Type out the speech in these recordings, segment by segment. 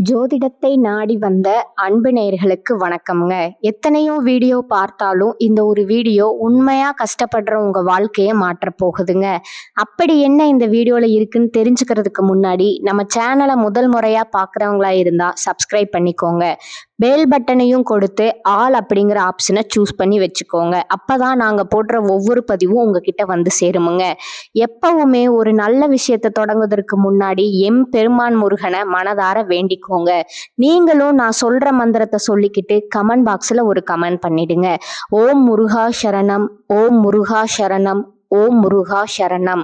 ஜோதிடத்தை நாடி வந்த அன்பு நேயர்களுக்கு வணக்கம்ங்க. எத்தனையோ வீடியோ பார்த்தாலும் இந்த ஒரு வீடியோ உண்மையா கஷ்டப்படுற உங்க வாழ்க்கையை மாற்றப் போகுதுங்க. அப்படி என்ன இந்த வீடியோல இருக்குன்னு தெரிஞ்சுக்கிறதுக்கு முன்னாடி நம்ம சேனலை முதல் முறையா பார்க்குறவங்களா இருந்தா சப்ஸ்கிரைப் பண்ணிக்கோங்க. பெல் பட்டனையும் கொடுத்து ஆல் அப்படிங்கிற ஆப்ஷனை சூஸ் பண்ணி வச்சுக்கோங்க. அப்பதான் நாங்க போடுற ஒவ்வொரு பதிவும் உங்ககிட்ட வந்து சேருமுங்க. எப்பவுமே ஒரு நல்ல விஷயத்தை தொடங்குவதற்கு முன்னாடி எம் பெருமான் முருகனை மனதார வேண்டிக்கோங்க. நீங்களும் நான் சொல்ற மந்திரத்தை சொல்லிக்கிட்டு கமெண்ட் பாக்ஸ்ல ஒரு கமெண்ட் பண்ணிடுங்க. ஓம் முருகா சரணம், ஓம் முருகா சரணம், ஓம் முருகா சரணம்.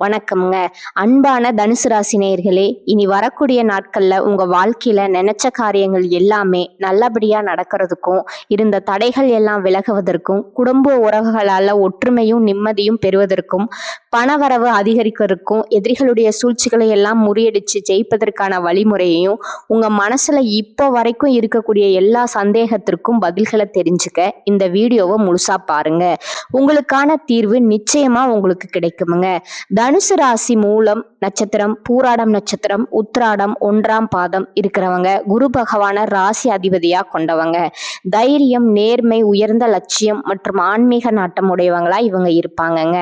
வணக்கம்ங்க. அன்பான தனுசு ராசி நேயர்களே, இனி வரக்கூடிய நாட்கள்ல உங்க வாழ்க்கையில நினைச்ச காரியங்கள் எல்லாமே நல்லபடியா நடக்கிறதுக்கும், இருந்த தடைகள் எல்லாம் விலகுவதற்கும், குடும்ப உறவுகளால ஒற்றுமையும் நிம்மதியும் பெறுவதற்கும், பணவரவு அதிகரிக்கிறதுக்கும், எதிரிகளுடைய சூழ்ச்சிகளை எல்லாம் முறியடிச்சு ஜெயிப்பதற்கான வழிமுறையையும், உங்க மனசுல இப்போ வரைக்கும் இருக்கக்கூடிய எல்லா சந்தேகத்திற்கும் பதில்களை தெரிஞ்சுக்க இந்த வீடியோவை முழுசா பாருங்க. உங்களுக்கான தீர்வு நிச்சயமா உங்களுக்கு கிடைக்குமுங்க. தனுசு ராசி மூலம் நட்சத்திரம், பூராடம் நட்சத்திரம், உத்திராடம் 1ஆம் பாதம் இருக்கிறவங்க குரு பகவான ராசி அதிபதியா கொண்டவங்க. தைரியம், நேர்மை, உயர்ந்த லட்சியம் மற்றும் ஆன்மீக நாட்டம் உடையவங்களா இவங்க இருப்பாங்கங்க.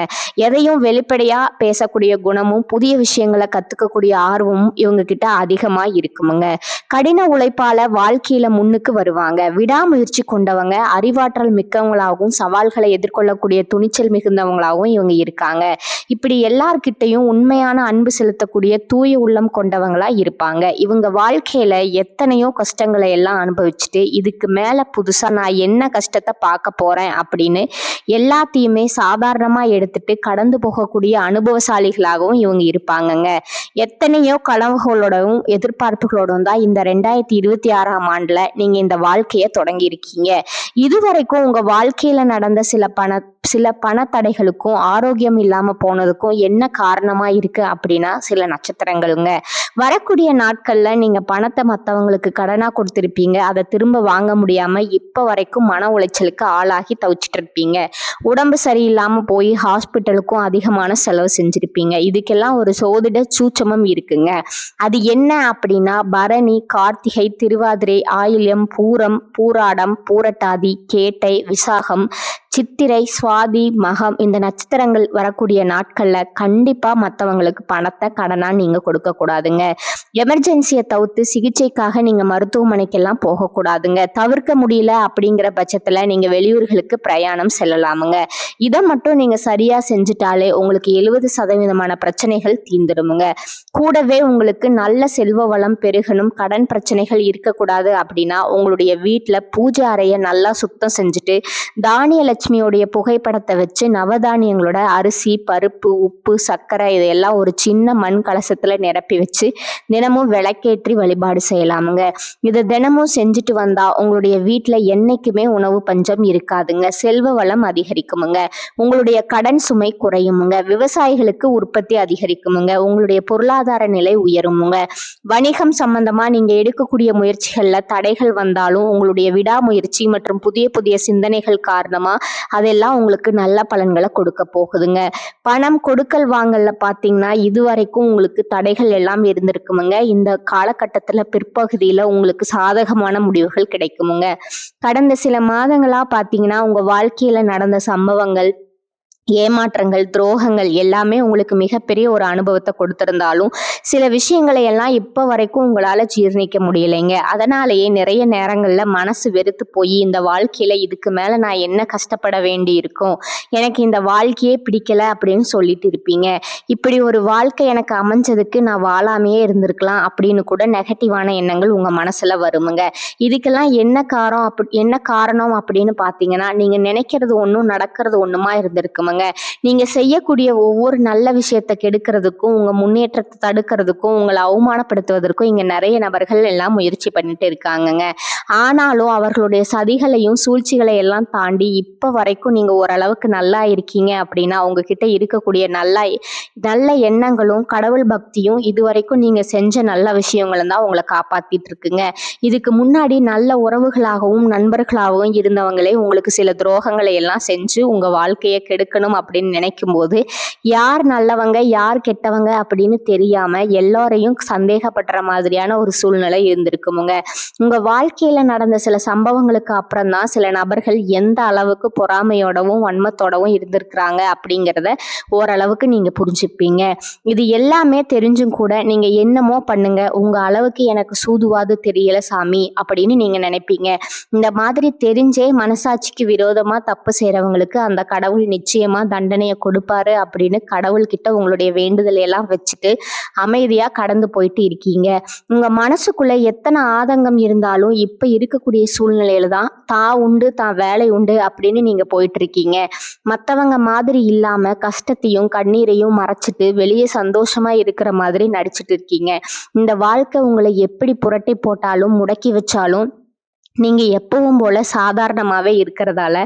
எதையும் வெளிப்படையா பேசக்கூடிய குணமும், புதிய விஷயங்களை கத்துக்கக்கூடிய ஆர்வமும் இவங்க கிட்ட அதிகமா இருக்குமுங்க. கடின உழைப்பால வாழ்க்கையில முன்னுக்கு வருவாங்க. விடாமுயற்சி கொண்டவங்க, அறிவாற்றல் மிக்கவங்களாகவும், சவால்களை எதிர்கொள்ளக்கூடிய துணிச்சல் மிகுந்தவங்களாகவும் இவங்க இருக்காங்க. இப்படி எல்லார்கிட்டையும் உண்மையான அன்பு செலுத்தக்கூடிய தூய உள்ளம் கொண்டவங்களா இருப்பாங்க. இவங்க வாழ்க்கையில எத்தனையோ கஷ்டங்களை எல்லாம் அனுபவிச்சுட்டு இதுக்கு மேல புதுசா நான் என்ன கஷ்டத்தை பார்க்க போறேன் அப்படின்னு எல்லாத்தையுமே சாதாரணமா எடுத்துட்டு கடந்து போகக்கூடிய அனுபவசாலிகளாகவும் இவங்க இருப்பாங்கங்க. எத்தனையோ கனவுகளோடவும் எதிர்பார்ப்புகளோடும் தான் இந்த 2026ஆம் ஆண்டுல நீங்க இந்த வாழ்க்கையை தொடங்கி இருக்கீங்க. இதுவரைக்கும் உங்க வாழ்க்கையில நடந்த சில பண தடைகளுக்கும், ஆரோக்கியம் இல்லாம போனதுக்கும் என்ன காரணமா இருக்கு அப்படின்னா சில நட்சத்திரங்களுங்க. வரக்கூடிய நாட்கள்ல நீங்க பணத்தை மற்றவங்களுக்கு கடனா கொடுத்திருப்பீங்க. அதை திரும்ப வாங்க முடியாம இப்ப வரைக்கும் மன உளைச்சலுக்கு ஆளாகி தவிச்சிட்டு இருப்பீங்க. உடம்பு சரியில்லாம போய் ஹாஸ்பிட்டலுக்கும் அதிகமான செலவு செஞ்சிருப்பீங்க. இதுக்கெல்லாம் ஒரு சோதிட சூட்சமம் இருக்குங்க. அது என்ன அப்படின்னா பரணி, கார்த்திகை, திருவாதிரை, ஆயில்யம், பூரம், பூராடம், பூரட்டாதி, கேட்டை, விசாகம், சித்திரை, சுவாதி, மகம் இந்த நட்சத்திரங்கள் வரக்கூடிய நாட்கள்ல கண்டிப்பா மற்றவங்களுக்கு பணத்தை கடனா நீங்க கொடுக்க கூடாதுங்க. எமர்ஜென்சியை தவிர்த்து சிகிச்சைக்காக நீங்க மருத்துவமனைக்கெல்லாம் போகக்கூடாதுங்க. தவிர்க்க முடியல அப்படிங்கிற பட்சத்துல நீங்க வெளியூர்களுக்கு பிரயாணம் செல்லலாமுங்க. இதை மட்டும் நீங்க சரியா செஞ்சுட்டாலே உங்களுக்கு 70% பிரச்சனைகள் தீர்ந்துடுமுங்க. கூடவே உங்களுக்கு நல்ல செல்வ வளம் பெருகணும், கடன் பிரச்சனைகள் இருக்கக்கூடாது அப்படின்னா உங்களுடைய வீட்டுல பூஜை அறையை நல்லா சுத்தம் செஞ்சுட்டு தானிய லட்சுமியோடைய புகைப்படத்தை வச்சு நவதானியங்களோட அரிசி, பருப்பு, உப்பு, சர்க்கரை இதையெல்லாம் ஒரு சின்ன மண் கலசத்துல நிரப்பி வச்சு தினமும் விளக்கேற்றி வழிபாடு செய்யலாமுங்க. இதை தினமும் செஞ்சுட்டு வந்தா உங்களுடைய வீட்டுல என்னைக்குமே உணவு பஞ்சம் இருக்காதுங்க. செல்வ வளம் அதிகரிக்குமுங்க. உங்களுடைய கடன் சுமை குறையுமுங்க. விவசாயிகளுக்கு உற்பத்தி அதிகரிக்குமுங்க. உங்களுடைய பொருளாதார நிலை உயருமுங்க. வணிகம் சம்பந்தமா நீங்க எடுக்கக்கூடிய முயற்சிகள்ல தடைகள் வந்தாலும் உங்களுடைய விடாமுயற்சி மற்றும் புதிய புதிய சிந்தனைகள் காரணமா அதெல்லாம் உங்களுக்கு நல்ல பலன்களை கொடுக்க போகுதுங்க. பணம் கொடுக்கல் வாங்கல்ல பாத்தீங்கன்னா இதுவரைக்கும் உங்களுக்கு தடைகள் எல்லாம் இருந்திருக்குமுங்க. இந்த காலகட்டத்துல பிற்பகுதியில உங்களுக்கு சாதகமான முடிவுகள் கிடைக்குமுங்க. கடந்த சில மாதங்களா பாத்தீங்கன்னா உங்க வாழ்க்கையில நடந்த சம்பவங்கள், ஏமாற்றங்கள், துரோகங்கள் எல்லாமே உங்களுக்கு மிகப்பெரிய ஒரு அனுபவத்தை கொடுத்திருந்தாலும் சில விஷயங்களை எல்லாம் இப்ப வரைக்கும் உங்களால ஜீர்ணிக்க முடியலைங்க. அதனாலேயே நிறைய நேரங்கள்ல மனசு வெறுத்து போய் இந்த வாழ்க்கையில இதுக்கு மேல நான் என்ன கஷ்டப்பட வேண்டி இருக்கும், எனக்கு இந்த வாழ்க்கையே பிடிக்கல அப்படின்னு சொல்லிட்டு இருப்பீங்க. இப்படி ஒரு வாழ்க்கை எனக்கு அமைஞ்சதுக்கு நான் வாழாமையே இருந்திருக்கலாம் அப்படின்னு கூட நெகட்டிவான எண்ணங்கள் உங்க மனசுல வருமுங்க. இதுக்கெல்லாம் என்ன காரணம் அப்படின்னு பாத்தீங்கன்னா நீங்க நினைக்கிறது ஒண்ணும் நடக்கிறது ஒண்ணுமா இருந்திருக்குங்க. நீங்க செய்யக்கூடிய ஒவ்வொரு நல்ல விஷயத்தை கெடுக்கிறதுக்கும், உங்க முன்னேற்றத்தை தடுக்கிறதுக்கும், உங்களை அவமானப்படுத்துவதற்கும் இங்க நிறைய நபர்கள் எல்லாம் முயற்சி பண்ணிட்டு இருக்காங்கங்க. ஆனாலும் அவர்களுடைய சதிகளையும் சூழ்ச்சிகளை எல்லாம் தாண்டி இப்ப வரைக்கும் நீங்க ஓரளவுக்கு நல்லா இருக்கீங்க அப்படின்னா உங்ககிட்ட இருக்கக்கூடிய நல்ல எண்ணங்களும் கடவுள் பக்தியும் இதுவரைக்கும் நீங்க செஞ்ச நல்ல விஷயங்களும் தான் உங்களை காப்பாத்திட்டு இருக்குங்க. இதுக்கு முன்னாடி நல்ல உறவுகளாகவும் நண்பர்களாகவும் இருந்தவங்களே உங்களுக்கு சில துரோகங்களை எல்லாம் செஞ்சு உங்க வாழ்க்கையை கெடுக்கணும் வாழணும் அப்படின்னு நினைக்கும் போது யார் நல்லவங்க யார் கெட்டவங்க அப்படின்னு தெரியாம எல்லாரையும் சந்தேகப்படுற மாதிரியான ஒரு சூழ்நிலை இருந்திருக்குமுங்க. உங்க வாழ்க்கையில நடந்த சில சம்பவங்களுக்கு அப்புறம் தான் சில நபர்கள் எந்த அளவுக்கு பொறாமையோடவும் வன்மத்தோடவும் இருந்திருக்கிறாங்க அப்படிங்கிறத ஓரளவுக்கு நீங்க புரிஞ்சுப்பீங்க. இது எல்லாமே தெரிஞ்சும் கூட நீங்க என்னமோ பண்ணுங்க, உங்க அளவுக்கு எனக்கு சூதுவாது தெரியல சாமி அப்படின்னு நீங்க நினைப்பீங்க. இந்த மாதிரி தெரிஞ்சே மனசாட்சிக்கு விரோதமா தப்பு செய்யறவங்களுக்கு அந்த கடவுள் நிச்சயமா தண்டனையை கொடுப்பாரு அப்படின்னு கடவுள்கிட்ட உங்களுடைய வேண்டுதலை எல்லாம் வச்சுட்டு அமைதியா கடந்து போயிட்டு இருக்கீங்க. உங்க மனசுக்குள்ள எத்தனை ஆதங்கம் இருந்தாலும் இப்ப இருக்கக்கூடிய சூழ்நிலையில தான் தான் உண்டு தான் வேலை உண்டு அப்படின்னு நீங்க போயிட்டு இருக்கீங்க. மத்தவங்க மாதிரி இல்லாம கஷ்டத்தையும் கண்ணீரையும் மறைச்சிட்டு வெளியே சந்தோஷமா இருக்கிற மாதிரி நடிச்சிட்டு இருக்கீங்க. இந்த வாழ்க்கை உங்களை எப்படி புரட்டி போட்டாலும் முடக்கி வச்சாலும் நீங்க எப்பவும் போல சாதாரணமாவே இருக்கிறதால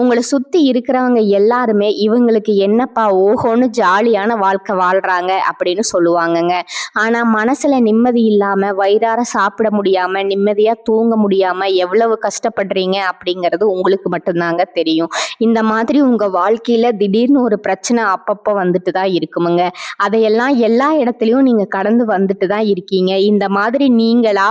உங்களை சுத்தி இருக்கிறவங்க எல்லாருமே இவங்களுக்கு என்னப்பா ஓஹோன்னு ஜாலியான வாழ்க்கை வாழ்றாங்க அப்படின்னு சொல்லுவாங்கங்க. ஆனா மனசுல நிம்மதி இல்லாம வயிறார சாப்பிட முடியாம நிம்மதியா தூங்க முடியாம எவ்வளவு கஷ்டப்படுறீங்க அப்படிங்கிறது உங்களுக்கு மட்டும்தாங்க தெரியும். இந்த மாதிரி உங்க வாழ்க்கையில திடீர்னு ஒரு பிரச்சனை அப்பப்போ வந்துட்டு தான் இருக்குமுங்க. அதையெல்லாம் எல்லா இடத்துலயும் நீங்க கடந்து வந்துட்டு தான் இருக்கீங்க. இந்த மாதிரி நீங்களா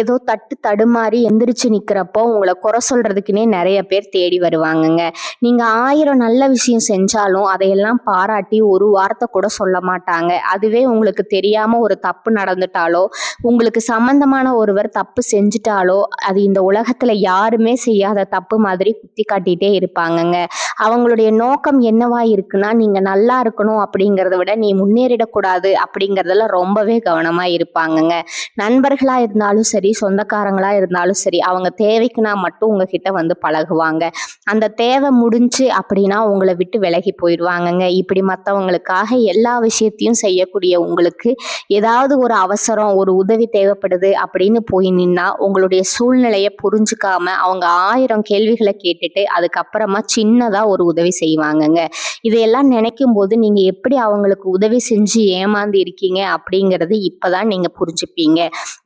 ஏதோ தட்டு தடுமாறி எந்திரிச்சு நிக்கிறப்போ உங்களை குறை சொல்றதுக்குன்னே நிறைய பேர் தேடி வருவாங்கங்க. நீங்க 1000 நல்ல விஷயம் செஞ்சாலும் அதையெல்லாம் பாராட்டி ஒரு வார்த்தை கூட சொல்ல மாட்டாங்க. அதுவே உங்களுக்கு தெரியாம ஒரு தப்பு நடந்துட்டாலோ உங்களுக்கு சம்பந்தமான ஒருவர் தப்பு செஞ்சுட்டாலோ அது இந்த உலகத்துல யாருமே செய்யாத தப்பு மாதிரி குத்தி காட்டிட்டே இருப்பாங்கங்க. அவங்களுடைய நோக்கம் என்னவா இருக்குன்னா நீங்க நல்லா இருக்கணும் அப்படிங்கிறத விட நீ முன்னேறிடக்கூடாது அப்படிங்கிறதுல ரொம்பவே கவனமா இருப்பாங்கங்க. நண்பர்களா இருந்தாலும் சரி சொந்தக்காரங்களா இருந்தாலும் சரி அவங்க தேவைக்குனா மட்டும் உங்ககிட்ட வந்து பழகுவாங்க. அந்த தேவை முடிஞ்சு அப்படின்னா உங்களை விட்டு விலகி போயிடுவாங்கங்க. இப்படி மற்றவங்களுக்காக எல்லா விஷயத்தையும் செய்யக்கூடிய உங்களுக்கு ஏதாவது ஒரு அவசரம் ஒரு உதவி தேவைப்படுது அப்படின்னு போய் நின்னா உங்களுடைய சூழ்நிலையை புரிஞ்சுக்காம அவங்க 1000 கேள்விகளை கேட்டுட்டு அதுக்கப்புறமா சின்னதா ஒரு உதவி செய்வாங்கங்க. இதையெல்லாம் நினைக்கும் போது நீங்க எப்படி அவங்களுக்கு உதவி செஞ்சு ஏமாந்து இருக்கீங்க அப்படிங்கிறது இப்பதான் நீங்க புரிஞ்சுப்பீங்க.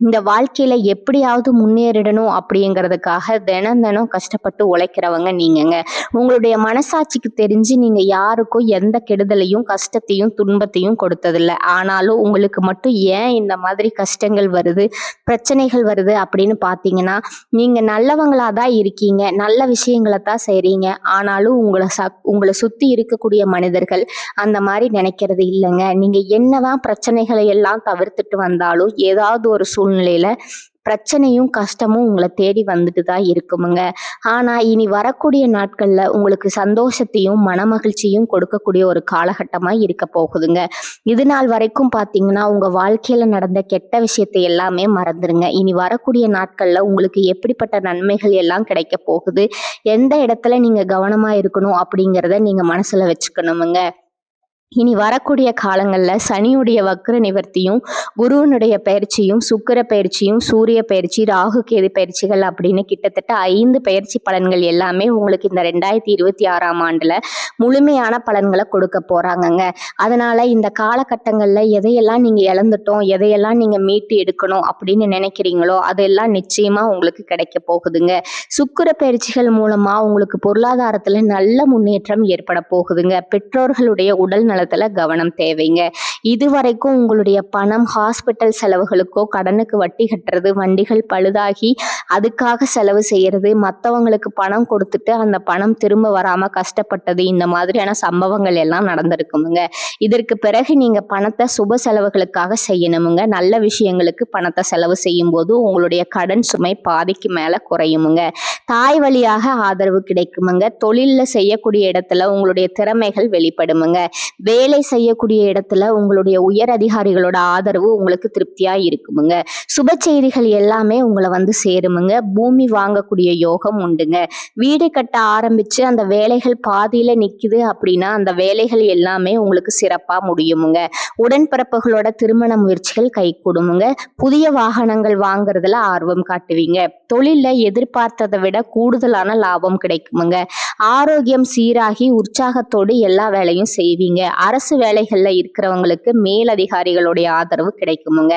இந்த வாழ்க்கையில எப்படியாவது முன்னேறிடணும் அப்படிங்கிறதுக்காக தினம் தினம் கஷ்டப்பட்டு உழைக்கிறவங்க நீங்கங்க. உங்களுடைய மனசாட்சிக்கு தெரிஞ்சு நீங்க யாருக்கும் எந்த கெடுதலையும் கஷ்டத்தையும் துன்பத்தையும் கொடுத்ததில்லை. ஆனாலும் உங்களுக்கு மட்டும் ஏன் இந்த மாதிரி கஷ்டங்கள் வருது பிரச்சனைகள் வருது அப்படின்னு பார்த்தீங்கன்னா நீங்க நல்லவங்களா தான் இருக்கீங்க, நல்ல விஷயங்களை தான் செய்றீங்க. ஆனாலும் உங்களை சுத்தி இருக்கக்கூடிய மனிதர்கள் அந்த மாதிரி நினைக்கிறது இல்லைங்க. நீங்க என்னதான் பிரச்சனைகளை எல்லாம் தவிர்த்துட்டு வந்தாலும் ஏதாவது ஒரு சூழ்நிலையில பிரச்சனையும் கஷ்டமும் உங்களை தேடி வந்துட்டு தான் இருக்குமுங்க. ஆனா இனி வரக்கூடிய நாட்கள்ல உங்களுக்கு சந்தோஷத்தையும் மனமகிழ்ச்சியும் கொடுக்கக்கூடிய ஒரு காலகட்டமா இருக்க போகுதுங்க. இது நாள் வரைக்கும் பாத்தீங்கன்னா உங்க வாழ்க்கையில நடந்த கெட்ட விஷயத்தை எல்லாமே மறந்துருங்க. இனி வரக்கூடிய நாட்கள்ல உங்களுக்கு எப்படிப்பட்ட நன்மைகள் எல்லாம் கிடைக்க போகுது, எந்த இடத்துல நீங்க கவனமா இருக்கணும் அப்படிங்கிறத நீங்க மனசுல வச்சுக்கணுமுங்க. இனி வரக்கூடிய காலங்களில் சனியுடைய வக்ர நிவர்த்தியும் குருவனுடைய பயிற்சியும் சுக்கிர பயிற்சியும் சூரிய பயிற்சி ராகு கேது பயிற்சிகள் அப்படின்னு கிட்டத்தட்ட 5 பயிற்சி பலன்கள் எல்லாமே உங்களுக்கு இந்த 2026ஆம் ஆண்டுல முழுமையான பலன்களை கொடுக்க போறாங்கங்க. அதனால இந்த காலகட்டங்களில் எதையெல்லாம் நீங்க இழந்துட்டோம் எதையெல்லாம் நீங்க மீட்டு எடுக்கணும் அப்படின்னு நினைக்கிறீங்களோ அதெல்லாம் நிச்சயமா உங்களுக்கு கிடைக்க போகுதுங்க. சுக்கிர பயிற்சிகள் மூலமா உங்களுக்கு பொருளாதாரத்துல நல்ல முன்னேற்றம் ஏற்பட போகுதுங்க. பெற்றோர்களுடைய உடல் நலத்துல கவனம் தேவைங்க. இதுவரைக்கும் உங்களுடைய பணம் ஹாஸ்பிட்டல் செலவுகளுக்கோ கடனுக்கு வட்டி கட்டுறது வண்டிகள் பழுதாகி அதுக்காக செலவு செய்யறது மற்றவங்களுக்கு பணம் கொடுத்துட்டு அந்த பணம் திரும்ப வராம கஷ்டப்பட்டது இந்த மாதிரியான சம்பவங்கள் எல்லாம் நடந்திருக்குமுங்க. இதற்கு பிறகு நீங்க பணத்தை சுப செலவுகளுக்காக செய்யணுமுங்க. நல்ல விஷயங்களுக்கு பணத்தை செலவு செய்யும் போது உங்களுடைய கடன் சுமை பாதிக்கு மேல குறையுமுங்க. தாய் வழியாக ஆதரவு கிடைக்குமுங்க. தொழில்ல செய்யக்கூடிய இடத்துல உங்களுடைய திறமைகள் வெளிப்படுமுங்க. வேலை செய்யக்கூடிய இடத்துல உங்களுடைய உயர் அதிகாரிகளோட ஆதரவு உங்களுக்கு திருப்தியா இருக்குமுங்க. சுப செய்திகள் எல்லாமே உங்களை வந்து சேருமுங்க. பூமி வாங்கக்கூடிய யோகம் உண்டுங்க. வீடு கட்ட ஆரம்பிச்சு அந்த வேலைகள் பாதியில நிக்குது அப்படின்னா அந்த வேலைகள் எல்லாமே உங்களுக்கு சிறப்பா முடியுமுங்க. உடன்பிறப்புகளோட திருமண முயற்சிகள் கை கூடுமுங்க. புதிய வாகனங்கள் வாங்குறதுல ஆர்வம் காட்டுவீங்க. தொழில்ல எதிர்பார்த்ததை விட கூடுதலான லாபம் கிடைக்குமுங்க. ஆரோக்கியம் சீராகி உற்சாகத்தோடு எல்லா வேலையும் செய்வீங்க. அரசு வேலைகள்ல இருக்கிறவங்களுக்கு மேலதிகாரிகளுடைய ஆதரவு கிடைக்குமுங்க.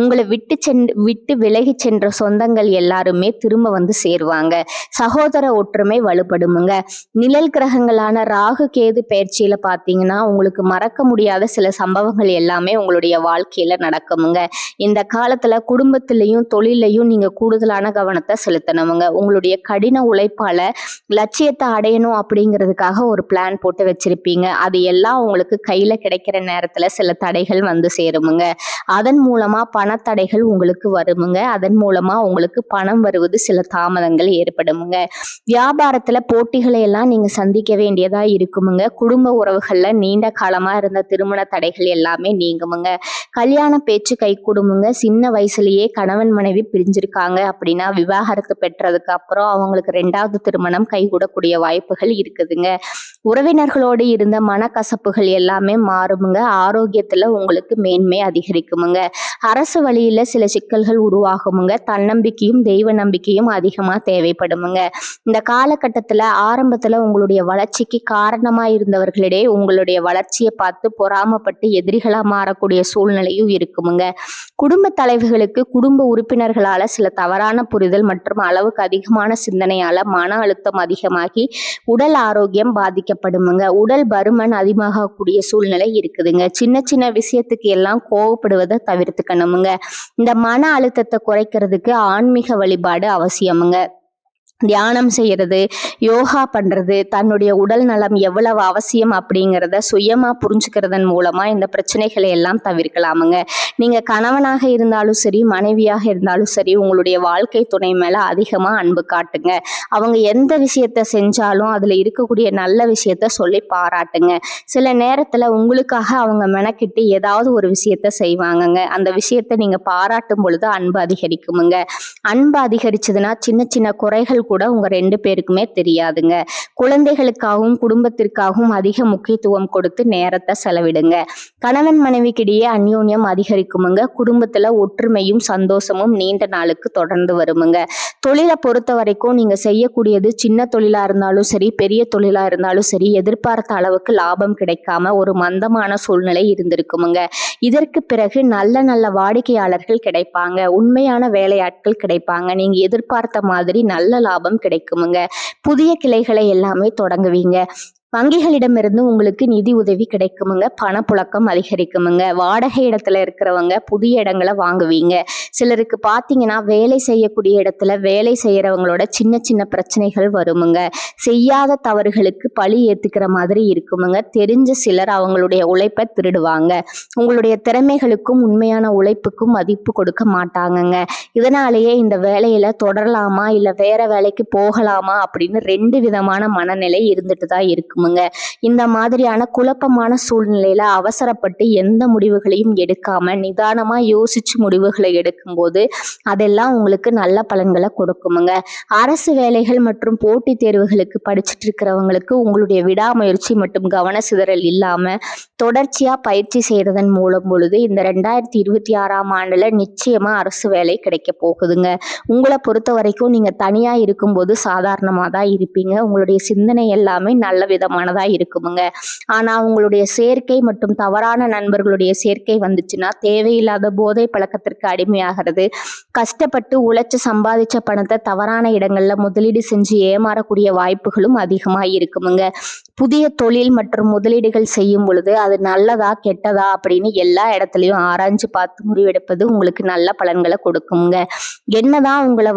உங்களை விட்டு விலகி சென்ற சொந்தங்கள் எல்லாருமே திரும்ப வந்து சேருவாங்க. சகோதர ஒற்றுமை வலுப்படுமுங்க. நிழல் கிரகங்களான ராகு கேது பயிற்சியில பாத்தீங்கன்னா உங்களுக்கு மறக்க முடியாத சில சம்பவங்கள் எல்லாமே உங்களுடைய வாழ்க்கையில நடக்குமுங்க. இந்த காலத்துல குடும்பத்திலையும் தொழிலையும் நீங்க கூடுதலான கவனத்தை செலுத்தணுமுங்க. உங்களுடைய கடின உழைப்பால லட்சியத்தை அடையணும் அப்படிங்கிறதுக்காக ஒரு பிளான் போட்டு வச்சிருப்பீங்க. அது எல்லாம் உங்களுக்கு கையில கிடைக்கிற நேரத்துல சில தடைகள் வந்து சேருமுங்க. அதன் மூலமா பணத்தடைகள் உங்களுக்கு வருமுங்க. அதன் மூலமா உங்களுக்கு பணம் வருவது சில தாமதங்கள் ஏற்படுமுங்க. வியாபாரத்துல போட்டிகளை எல்லாம் நீங்க சந்திக்க வேண்டியதா இருக்குமுங்க. குடும்ப உறவுகள்ல நீண்ட காலமா இருந்த திருமண தடைகள் எல்லாமே நீங்குமுங்க. கல்யாண பேச்சு கை கொடுமுங்க. சின்ன வயசுலயே கணவன் மனைவி பிரிஞ்சிருக்காங்க அப்படின்னா விவாகரத்து பெற்றதுக்கு அப்புறம் அவங்களுக்கு 2வது திருமணம் கைகூடக்கூடிய வாய்ப்புகள் இருக்குதுங்க. உறவினர்களோடு இருந்த மனக்கசப்புகள் எல்லாமே மாறுமுங்க. ஆரோக்கியத்துல உங்களுக்கு மேன்மை அதிகரிக்குமுங்க. அரசு வழியில சில சிக்கல்கள் உருவாகுமுங்க. தன்னம்பிக்கையும் தெய்வ நம்பிக்கையும் அதிகமா தேவைப்படுமுங்க. இந்த காலகட்டத்துல ஆரம்பத்துல உங்களுடைய வளர்ச்சிக்கு காரணமா இருந்தவர்களிடையே உங்களுடைய வளர்ச்சியை பார்த்து பொறாமப்பட்டு எதிரிகளா மாறக்கூடிய சூழ்நிலையும் இருக்குமுங்க. குடும்ப தலைவர்களுக்கு குடும்ப உறுப்பினர்களால சில தவறான புரிதல் மற்றும் அளவுக்கு அதிகமான சிந்தனையால மன அழுத்தம் அதிகமாகி உடல் ஆரோக்கியம் பாதிக்கப்படுமுங்க. உடல் பருமன் அதிகமாகக்கூடிய சூழ்நிலை இருக்குதுங்க. சின்ன சின்ன விஷயத்துக்கு எல்லாம் கோவப்படுவதை தவிர்த்துக்கணுமுங்க. இந்த மன அழுத்தத்தை குறைக்கிறதுக்கு ஆன்மீக வழிபாடு அவசியமுங்க. தியானம் செய்யறது, யோகா பண்றது, தன்னுடைய உடல் நலம் எவ்வளவு அவசியம் அப்படிங்கிறத சுயமா புரிஞ்சுக்கிறதன் மூலமா இந்த பிரச்சனைகளை எல்லாம் தவிர்க்கலாமுங்க. நீங்க கணவனாக இருந்தாலும் சரி, மனைவியாக இருந்தாலும் சரி, உங்களுடைய வாழ்க்கை துணை மேல அதிகமா அன்பு காட்டுங்க. அவங்க எந்த விஷயத்த செஞ்சாலும் அதுல இருக்கக்கூடிய நல்ல விஷயத்த சொல்லி பாராட்டுங்க. சில நேரத்துல உங்களுக்காக அவங்க மெனக்கிட்டு ஏதாவது ஒரு விஷயத்த செய்வாங்கங்க. அந்த விஷயத்த நீங்க பாராட்டும் பொழுது அன்பு அதிகரிக்குமுங்க. அன்பு அதிகரிச்சதுன்னா சின்ன சின்ன குறைகள் கூட உங்க 2 பேருக்குமே தெரியாதுங்க. குழந்தைகளுக்காகவும் குடும்பத்திற்காகவும் அதிக முக்கியத்துவம் கொடுத்து நேரத்தை செலவிடுங்க. கணவன் மனைவிக்கிடையே அந்யோன்யம் அதிகரிக்குமுங்க. குடும்பத்துல ஒற்றுமையும் சந்தோஷமும் நீண்ட நாளுக்கு தொடர்ந்து வருமுங்க. தொழிலை பொறுத்த வரைக்கும் நீங்க செய்யக்கூடியது சின்ன தொழிலா இருந்தாலும் சரி, பெரிய தொழிலா இருந்தாலும் சரி, எதிர்பார்த்த அளவுக்கு லாபம் கிடைக்காம ஒரு மந்தமான சூழ்நிலை இருந்திருக்குமுங்க. இதற்கு பிறகு நல்ல நல்ல வாடிக்கையாளர்கள் கிடைப்பாங்க. உண்மையான வேலையாட்கள் கிடைப்பாங்க. நீங்க எதிர்பார்த்த மாதிரி நல்ல லாபம் கிடைக்குமுங்க. புதிய கிளைகளை எல்லாமே தொடங்குவீங்க. வங்கிகளிடமிருந்து உங்களுக்கு நிதி உதவி கிடைக்குமுங்க. பணப்புழக்கம் அதிகரிக்குமுங்க. வாடகை இடத்துல இருக்கிறவங்க புதிய இடங்களை வாங்குவீங்க. சிலருக்கு பார்த்தீங்கன்னா வேலை செய்யக்கூடிய இடத்துல வேலை செய்யறவங்களோட சின்ன சின்ன பிரச்சனைகள் வருமுங்க. செய்யாத தவறுகளுக்கு பழி ஏத்துக்கிற மாதிரி இருக்குமுங்க. தெரிஞ்ச சிலர் அவங்களுடைய உழைப்பை திருடுவாங்க. உங்களுடைய திறமைகளுக்கும் உண்மையான உழைப்புக்கும் மதிப்பு கொடுக்க மாட்டாங்கங்க. இதனாலேயே இந்த வேலையில தொடரலாமா இல்ல வேற வேலைக்கு போகலாமா அப்படின்னு 2 விதமான மனநிலை இருந்துட்டு தான் இருக்குமுங்க. இந்த மாதிரியான குழப்பமான சூழ்நிலையில அவசரப்பட்டு எந்த முடிவுகளையும் எடுக்காம நிதானமா யோசிச்சு முடிவுகளை எடுக்கும்போது அதெல்லாம் உங்களுக்கு நல்ல பலன்களை கொடுக்குமுங்க. அரசு வேலைகள் மற்றும் போட்டித் தேர்வுகளுக்கு படிச்சுட்டு இருக்கிறவங்களுக்கு உங்களுடைய விடாமுயற்சி மற்றும் கவன சிதறல் இல்லாம தொடர்ச்சியா பயிற்சி செய்யறதன் மூலம் பொழுது இந்த 2026ஆம் ஆண்டுல நிச்சயமா அரசு வேலை கிடைக்க போகுதுங்க. உங்களை பொறுத்த வரைக்கும் நீங்க தனியா இருக்கும்போது சாதாரணமா தான் இருப்பீங்க. உங்களுடைய சிந்தனை எல்லாமே நல்ல விதமானதா இருக்குமுங்க. ஆனா உங்களுடைய சேர்க்கை மற்றும் தவறான நண்பர்களுடைய சேர்க்கை வந்துச்சுன்னா தேவையில்லாத போதை பழக்கத்திற்கு அடிமையாகிறது. கஷ்டப்பட்டு உழைச்சு சம்பாதிச்ச பணத்தை தவறான இடங்கள்ல முதலீடு செஞ்சு ஏமாறக்கூடிய வாய்ப்புகளும் அதிகமா இருக்குமுங்க. புதிய தொழில் மற்றும் முதலீடுகள் செய்யும் பொழுது அது நல்லதா கெட்டதா அப்படின்னு எல்லா இடத்துலையும் ஆராய்ஞ்சு பார்த்து முடிவெடுப்பது உங்களுக்கு நல்ல பலன்களை கொடுக்குங்க. என்னதான் உங்களை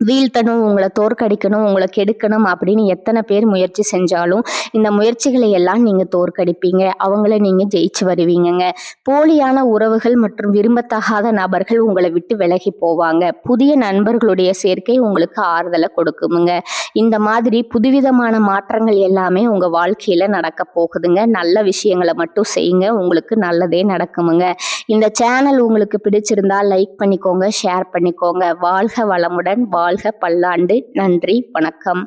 வீழ்த்தணும், உங்களை தோற்கடிக்கணும், உங்களை கெடுக்கணும் அப்படின்னு எத்தனை பேர் முயற்சி செஞ்சாலும் இந்த முயற்சிகளை எல்லாம் நீங்க தோற்கடிப்பீங்க. அவங்கள நீங்க ஜெயிச்சு வருவீங்கங்க. போலியான உறவுகள் மற்றும் விரும்பத்தகாத நபர்கள் உங்களை விட்டு விலகி போவாங்க. புதிய நண்பர்களுடைய சேர்க்கை உங்களுக்கு ஆறுதலை கொடுக்குமுங்க. இந்த மாதிரி புதுவிதமான மாற்றங்கள் எல்லாமே உங்க வாழ்க்கையில நடக்க போகுதுங்க. நல்ல விஷயங்களை மட்டும் செய்யுங்க. உங்களுக்கு நல்லதே நடக்குமுங்க. இந்த சேனல் உங்களுக்கு பிடிச்சிருந்தா லைக் பண்ணிக்கோங்க, ஷேர் பண்ணிக்கோங்க. வாழ்க வளமுடன், வாழ்க பல்லாண்டு. நன்றி, வணக்கம்.